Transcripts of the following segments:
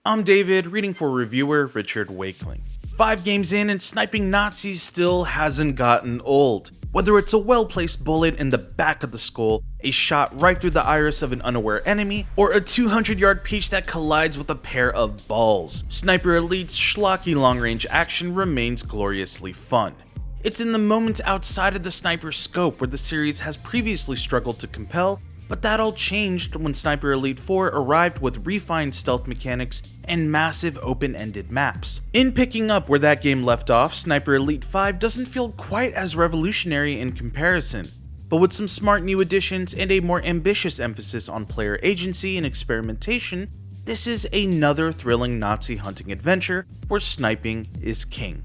I'm David, reading for reviewer Richard Wakeling. 5 games in and sniping Nazis still hasn't gotten old. Whether it's a well-placed bullet in the back of the skull, a shot right through the iris of an unaware enemy, or a 200-yard peach that collides with a pair of balls, Sniper Elite's schlocky long-range action remains gloriously fun. It's in the moments outside of the sniper's scope where the series has previously struggled to compel, but that all changed when Sniper Elite 4 arrived with refined stealth mechanics and massive open-ended maps. In picking up where that game left off, Sniper Elite 5 doesn't feel quite as revolutionary in comparison, but with some smart new additions and a more ambitious emphasis on player agency and experimentation, this is another thrilling Nazi hunting adventure where sniping is king.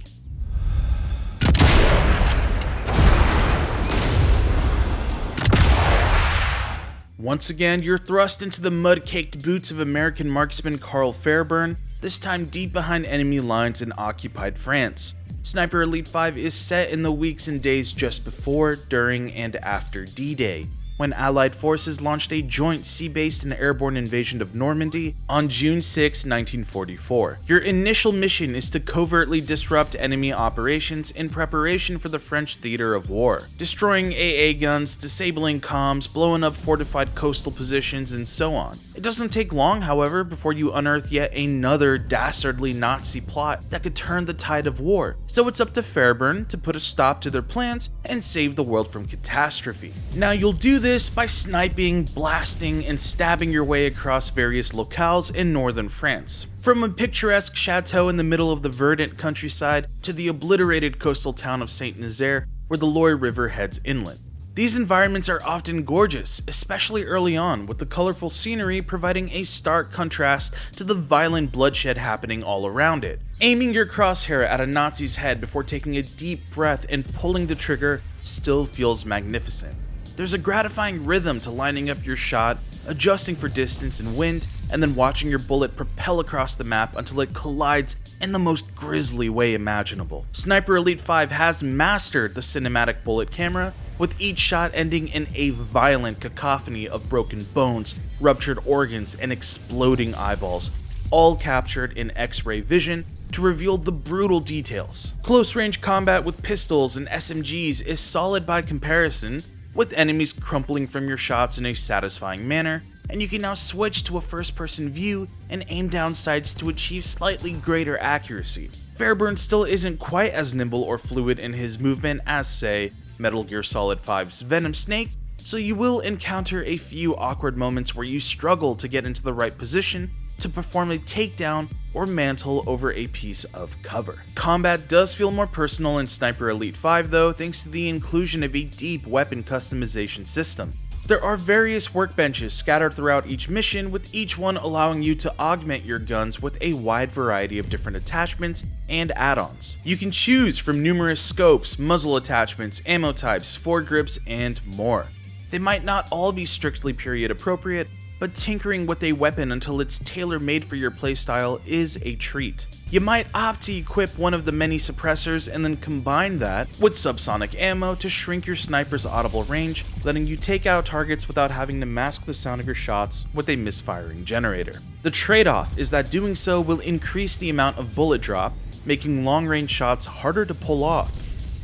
Once again, you're thrust into the mud-caked boots of American marksman Carl Fairburn, this time deep behind enemy lines in occupied France. Sniper Elite 5 is set in the weeks and days just before, during, and after D-Day, when Allied forces launched a joint sea-based and airborne invasion of Normandy on June 6, 1944. Your initial mission is to covertly disrupt enemy operations in preparation for the French theater of war, destroying AA guns, disabling comms, blowing up fortified coastal positions, and so on. It doesn't take long, however, before you unearth yet another dastardly Nazi plot that could turn the tide of war, so it's up to Fairburn to put a stop to their plans and save the world from catastrophe. Now you'll do this by sniping, blasting, and stabbing your way across various locales in northern France. From a picturesque chateau in the middle of the verdant countryside to the obliterated coastal town of Saint-Nazaire where the Loire River heads inland. These environments are often gorgeous, especially early on, with the colorful scenery providing a stark contrast to the violent bloodshed happening all around it. Aiming your crosshair at a Nazi's head before taking a deep breath and pulling the trigger still feels magnificent. There's a gratifying rhythm to lining up your shot, adjusting for distance and wind, and then watching your bullet propel across the map until it collides in the most grisly way imaginable. Sniper Elite 5 has mastered the cinematic bullet camera, with each shot ending in a violent cacophony of broken bones, ruptured organs, and exploding eyeballs, all captured in X-ray vision to reveal the brutal details. Close-range combat with pistols and SMGs is solid by comparison, with enemies crumpling from your shots in a satisfying manner, and you can now switch to a first-person view and aim down sights to achieve slightly greater accuracy. Fairburn still isn't quite as nimble or fluid in his movement as, say, Metal Gear Solid 5's Venom Snake, so you will encounter a few awkward moments where you struggle to get into the right position to perform a takedown or mantle over a piece of cover. Combat does feel more personal in Sniper Elite 5 though, thanks to the inclusion of a deep weapon customization system. There are various workbenches scattered throughout each mission, with each one allowing you to augment your guns with a wide variety of different attachments and add-ons. You can choose from numerous scopes, muzzle attachments, ammo types, foregrips, and more. They might not all be strictly period appropriate, but tinkering with a weapon until it's tailor-made for your playstyle is a treat. You might opt to equip one of the many suppressors and then combine that with subsonic ammo to shrink your sniper's audible range, letting you take out targets without having to mask the sound of your shots with a misfiring generator. The trade-off is that doing so will increase the amount of bullet drop, making long-range shots harder to pull off.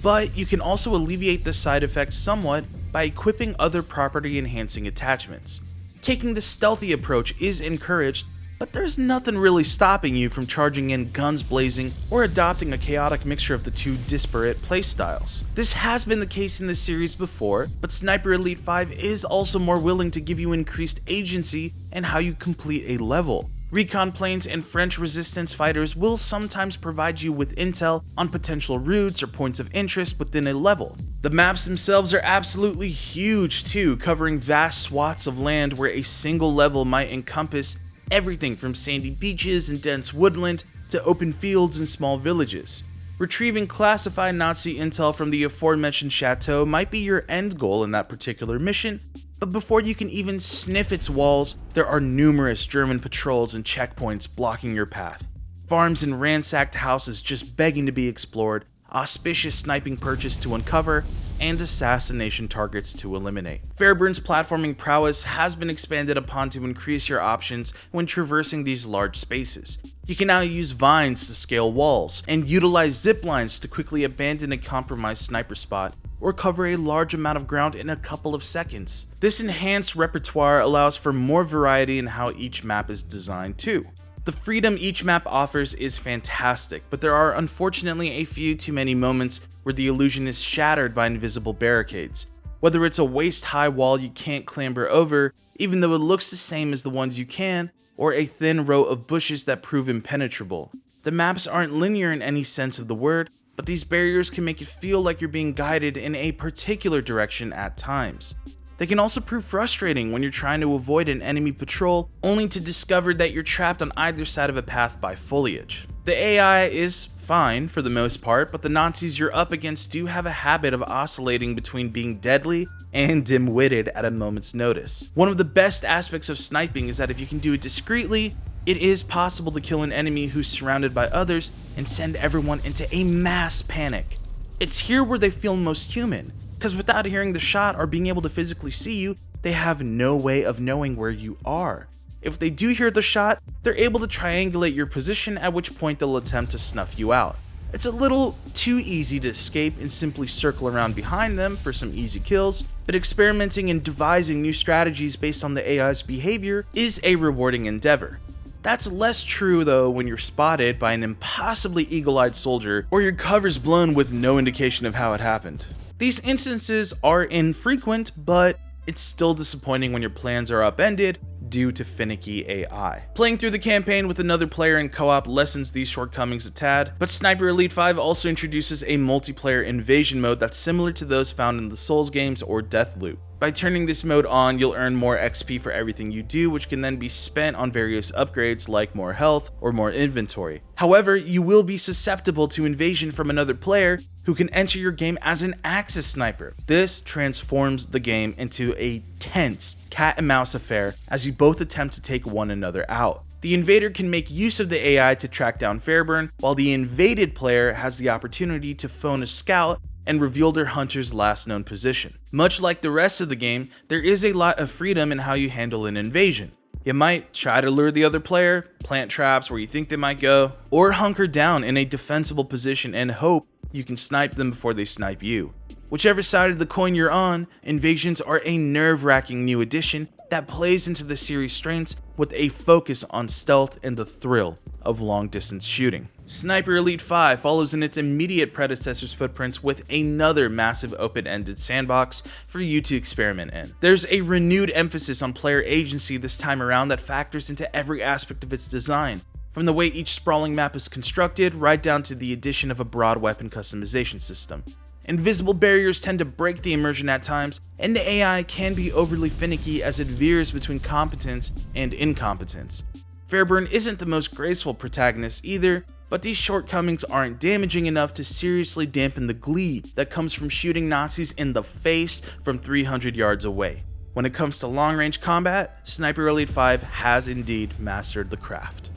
But you can also alleviate this side effect somewhat by equipping other property-enhancing attachments. Taking the stealthy approach is encouraged, but there's nothing really stopping you from charging in guns blazing or adopting a chaotic mixture of the two disparate playstyles. This has been the case in the series before, but Sniper Elite 5 is also more willing to give you increased agency in how you complete a level. Recon planes and French resistance fighters will sometimes provide you with intel on potential routes or points of interest within a level. The maps themselves are absolutely huge too, covering vast swaths of land where a single level might encompass everything from sandy beaches and dense woodland to open fields and small villages. Retrieving classified Nazi intel from the aforementioned chateau might be your end goal in that particular mission, but before you can even sniff its walls, there are numerous German patrols and checkpoints blocking your path. Farms and ransacked houses just begging to be explored, auspicious sniping perches to uncover, and assassination targets to eliminate. Fairburn's platforming prowess has been expanded upon to increase your options when traversing these large spaces. You can now use vines to scale walls, and utilize zip lines to quickly abandon a compromised sniper spot or cover a large amount of ground in a couple of seconds. This enhanced repertoire allows for more variety in how each map is designed too. The freedom each map offers is fantastic, but there are unfortunately a few too many moments where the illusion is shattered by invisible barricades. Whether it's a waist-high wall you can't clamber over, even though it looks the same as the ones you can, or a thin row of bushes that prove impenetrable. The maps aren't linear in any sense of the word, but these barriers can make it feel like you're being guided in a particular direction at times. They can also prove frustrating when you're trying to avoid an enemy patrol, only to discover that you're trapped on either side of a path by foliage. The AI is fine for the most part, but the Nazis you're up against do have a habit of oscillating between being deadly and dim-witted at a moment's notice. One of the best aspects of sniping is that if you can do it discreetly, it is possible to kill an enemy who's surrounded by others and send everyone into a mass panic. It's here where they feel most human, because without hearing the shot or being able to physically see you, they have no way of knowing where you are. If they do hear the shot, they're able to triangulate your position, at which point they'll attempt to snuff you out. It's a little too easy to escape and simply circle around behind them for some easy kills, but experimenting and devising new strategies based on the AI's behavior is a rewarding endeavor. That's less true though when you're spotted by an impossibly eagle-eyed soldier, or your cover's blown with no indication of how it happened. These instances are infrequent, but it's still disappointing when your plans are upended due to finicky AI. Playing through the campaign with another player in co-op lessens these shortcomings a tad, but Sniper Elite 5 also introduces a multiplayer invasion mode that's similar to those found in the Souls games or Deathloop. By turning this mode on, you'll earn more XP for everything you do, which can then be spent on various upgrades like more health or more inventory. However, you will be susceptible to invasion from another player who can enter your game as an Axis sniper. This transforms the game into a tense cat and mouse affair as you both attempt to take one another out. The invader can make use of the AI to track down Fairburn, while the invaded player has the opportunity to phone a scout and reveal their hunter's last known position. Much like the rest of the game, there is a lot of freedom in how you handle an invasion. You might try to lure the other player, plant traps where you think they might go, or hunker down in a defensible position and hope you can snipe them before they snipe you. Whichever side of the coin you're on, invasions are a nerve-wracking new addition that plays into the series' strengths with a focus on stealth and the thrill of long-distance shooting. Sniper Elite 5 follows in its immediate predecessor's footprints with another massive open-ended sandbox for you to experiment in. There's a renewed emphasis on player agency this time around that factors into every aspect of its design, from the way each sprawling map is constructed right down to the addition of a broad weapon customization system. Invisible barriers tend to break the immersion at times, and the AI can be overly finicky as it veers between competence and incompetence. Fairburn isn't the most graceful protagonist either, but these shortcomings aren't damaging enough to seriously dampen the glee that comes from shooting Nazis in the face from 300 yards away. When it comes to long-range combat, Sniper Elite 5 has indeed mastered the craft.